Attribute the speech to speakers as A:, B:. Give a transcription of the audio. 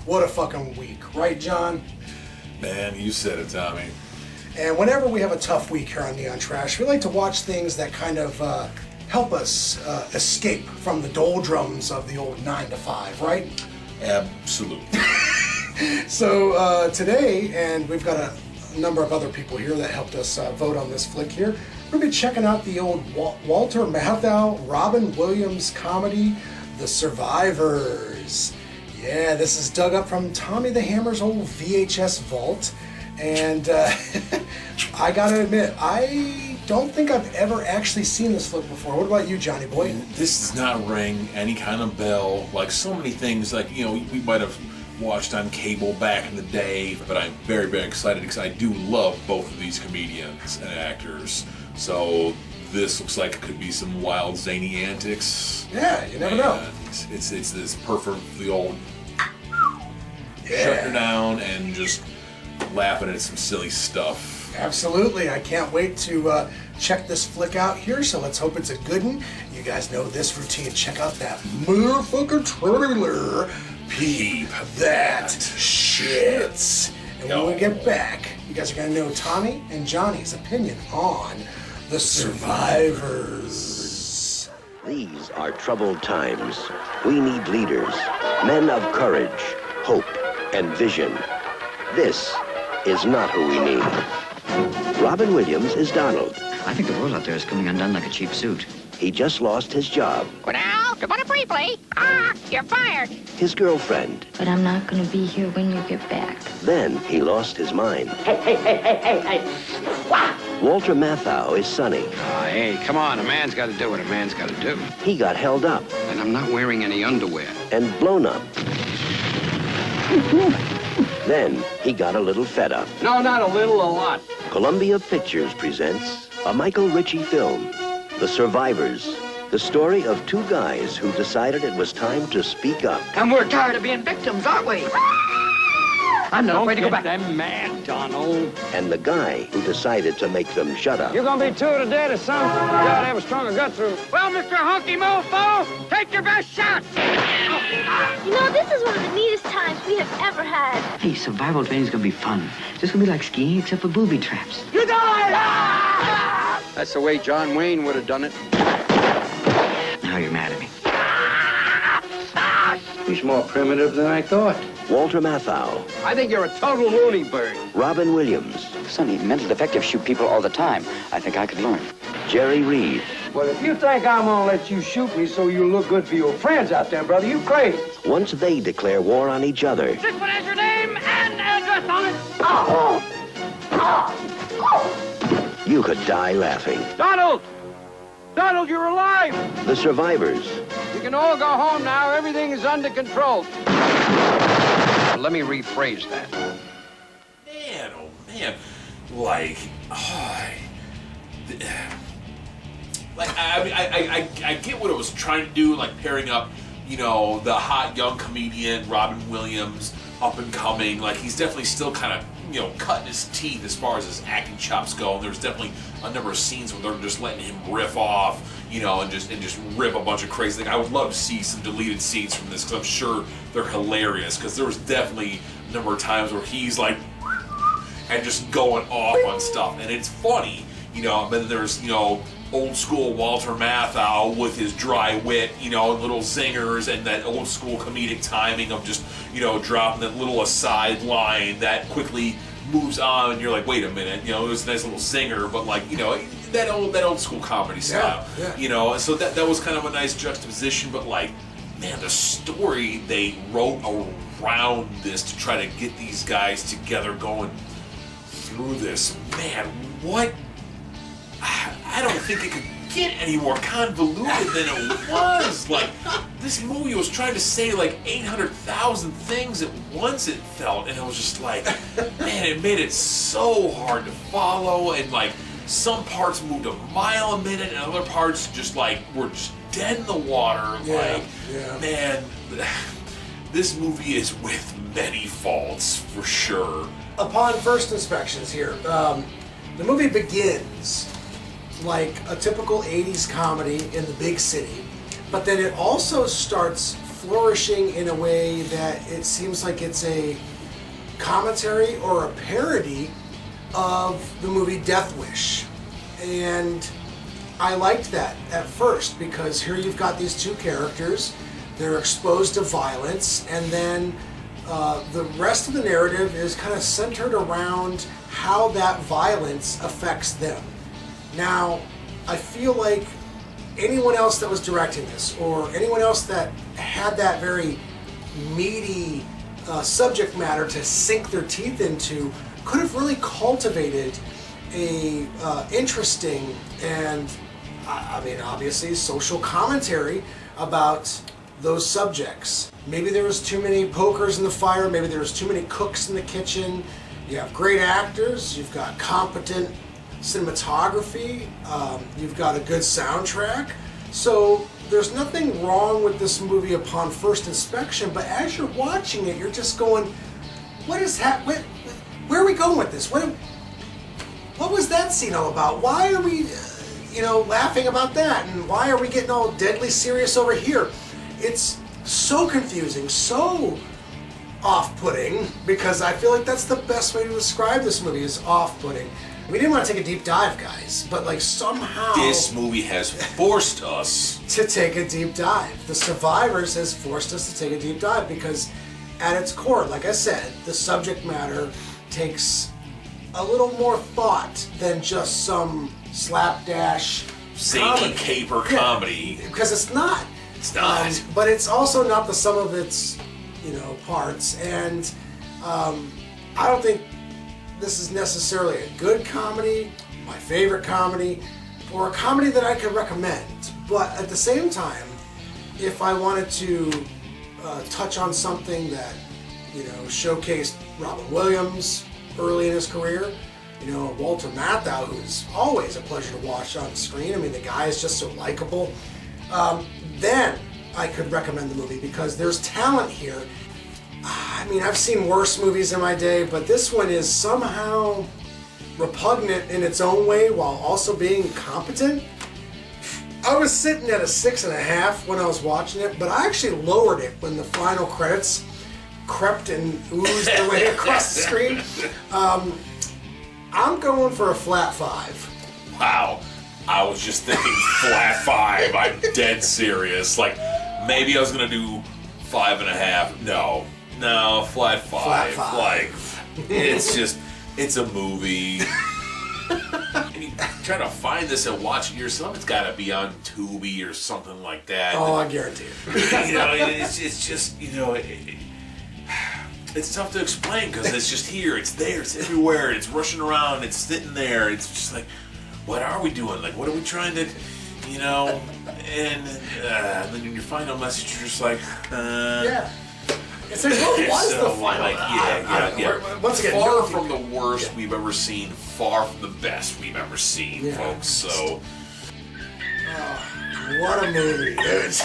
A: What a fucking week, right, John?
B: Man, you said it, Tommy.
A: And whenever we have a tough week here on Neon Trash, we like to watch things that kind of help us escape from the doldrums of the old 9 to 5, right?
B: Absolutely.
A: So today, and we've got a number of other people here that helped us vote on this flick here, we're going to be checking out the old Walter Matthau, Robin Williams comedy, The Survivors. Yeah, this is dug up from Tommy the Hammer's old VHS vault. And I gotta admit, I don't think I've ever actually seen this flick before. What about you, Johnny boy?
B: This does not ring any kind of bell. Like so many things, like, you know, we might have watched on cable back in the day, but I'm very, very excited because I do love both of these comedians and actors. So this looks like it could be some wild, zany antics.
A: Yeah, you never know.
B: It's this perfectly old shutting her down and just laughing at some silly stuff.
A: Absolutely. I can't wait to check this flick out here, so let's hope it's a good one. You guys know this routine. Check out that motherfucking trailer. Peep that shit. And when we get back, you guys are going to know Tommy and Johnny's opinion on The Survivors.
C: These are troubled times. We need leaders, men of courage, hope, and vision. This is not who we need. Robin Williams is Donald.
D: I think the world out there is coming undone like a cheap suit.
C: He just lost his job.
E: Well, now, to put it briefly, you're fired.
C: His girlfriend.
F: But I'm not going to be here when you get back.
C: Then he lost his mind.
E: Hey.
C: Walter Matthau is Sonny.
G: Hey, come on. A man's got to do what a man's got to do.
C: He got held up.
G: And I'm not wearing any underwear.
C: And blown up. Then he got a little fed up.
G: No, not a little, a lot.
C: Columbia Pictures presents a Michael Ritchie film, The Survivors, the story of two guys who decided it was time to speak up.
D: And we're tired of being victims, aren't we? I'm not afraid to go back.
G: Don't get them mad, Donald.
C: And the guy who decided to make them shut up.
G: You're gonna be two of the dead or something. You gotta have a stronger gut through. Well, Mr. Hunky Mofo, take your best shot.
F: You know, this is one of the neatest times we have ever had.
D: Hey, survival training's gonna be fun. It's just gonna be like skiing except for booby traps.
G: You die! That's the way John Wayne would have done it.
D: Now you're mad at me.
G: He's more primitive than I thought.
C: Walter Matthau,
G: I think you're a total loony bird.
C: Robin Williams,
D: Sonny, mental defectives shoot people all the time. I think I could learn.
C: Jerry Reed.
G: Well, if you think I'm gonna let you shoot me so you look good for your friends out there, brother, you crazy.
C: Once they declare war on each other,
E: This one has your name and address on it.
C: you could die laughing.
G: Donald! Donald, you're alive!
C: The Survivors,
G: You can all go home now. Everything is under control. Let me rephrase that.
B: Man, oh man, like, I get what it was trying to do, like pairing up, you know, the hot young comedian Robin Williams, up and coming. Like he's definitely still kind of, you know, cutting his teeth as far as his acting chops go. And there's definitely a number of scenes where they're just letting him riff off, you know, and just rip a bunch of crazy things. I would love to see some deleted scenes from this because I'm sure they're hilarious. Because there was definitely a number of times where he's like, and just going off on stuff, and it's funny, you know. But there's, you know, old school Walter Matthau with his dry wit, you know, and little zingers, and that old school comedic timing of just, you know, dropping that little aside line that quickly moves on, and you're like, wait a minute, you know, it was a nice little zinger, but like, you know, that old school comedy style, you know. And so that was kind of a nice juxtaposition. But like, man, the story they wrote around this to try to get these guys together going through this, man, what? I don't think it could get any more convoluted than it was. Like, this movie was trying to say like 800,000 things at once, it felt, and it was just like, man, it made it so hard to follow. And like, some parts moved a mile a minute, and other parts just like were just dead in the water. Man, this movie is with many faults for sure.
A: Upon first inspections here, the movie begins like a typical 80s comedy in the big city, but then it also starts flourishing in a way that it seems like it's a commentary or a parody of the movie Death Wish. And I liked that at first because here you've got these two characters, they're exposed to violence, and then the rest of the narrative is kind of centered around how that violence affects them. Now, I feel like anyone else that was directing this, or anyone else that had that very meaty subject matter to sink their teeth into, could have really cultivated a interesting and, I mean, obviously, social commentary about those subjects. Maybe there was too many pokers in the fire, maybe there was too many cooks in the kitchen. You have great actors, you've got competent cinematography, you've got a good soundtrack. So there's nothing wrong with this movie upon first inspection, but as you're watching it, you're just going, what is happening? Where are we going with this? What was that scene all about? Why are we, laughing about that? And why are we getting all deadly serious over here? It's so confusing, so off-putting, because I feel like that's the best way to describe this movie, is off-putting. We didn't want to take a deep dive, guys, but somehow
B: this movie has forced us
A: to take a deep dive. The Survivors has forced us to take a deep dive because at its core, like I said, the subject matter takes a little more thought than just some slapdash
B: zany caper comedy.
A: Because it's not.
B: It's not.
A: But it's also not the sum of its, parts. And I don't think this is necessarily a good comedy, my favorite comedy, or a comedy that I could recommend. But at the same time, if I wanted to touch on something that, showcased Robin Williams early in his career, Walter Matthau, who's always a pleasure to watch on screen. I mean, the guy is just so likable. Then I could recommend the movie because there's talent here. I mean, I've seen worse movies in my day, but this one is somehow repugnant in its own way while also being competent. I was sitting at a 6.5 when I was watching it, but I actually lowered it when the final credits crept and oozed their way across the screen. I'm going for a flat 5.
B: Wow. I was just thinking flat 5. I'm dead serious. Maybe I was going to do 5.5. No, flat 5.
A: Flat 5.
B: It's a movie. And you try to find this and watch it yourself, it's got to be on Tubi or something like that.
A: Oh, I guarantee it.
B: It's just, it's tough to explain because it's just here, it's there, it's everywhere, it's rushing around, it's sitting there. It's just what are we doing? What are we trying to, and then in your final message, you're just
A: yeah. It's what was the final?
B: Yeah.
A: Once again,
B: far from the worst we've ever seen, far from the best we've ever seen, folks. So,
A: what a movie, dude.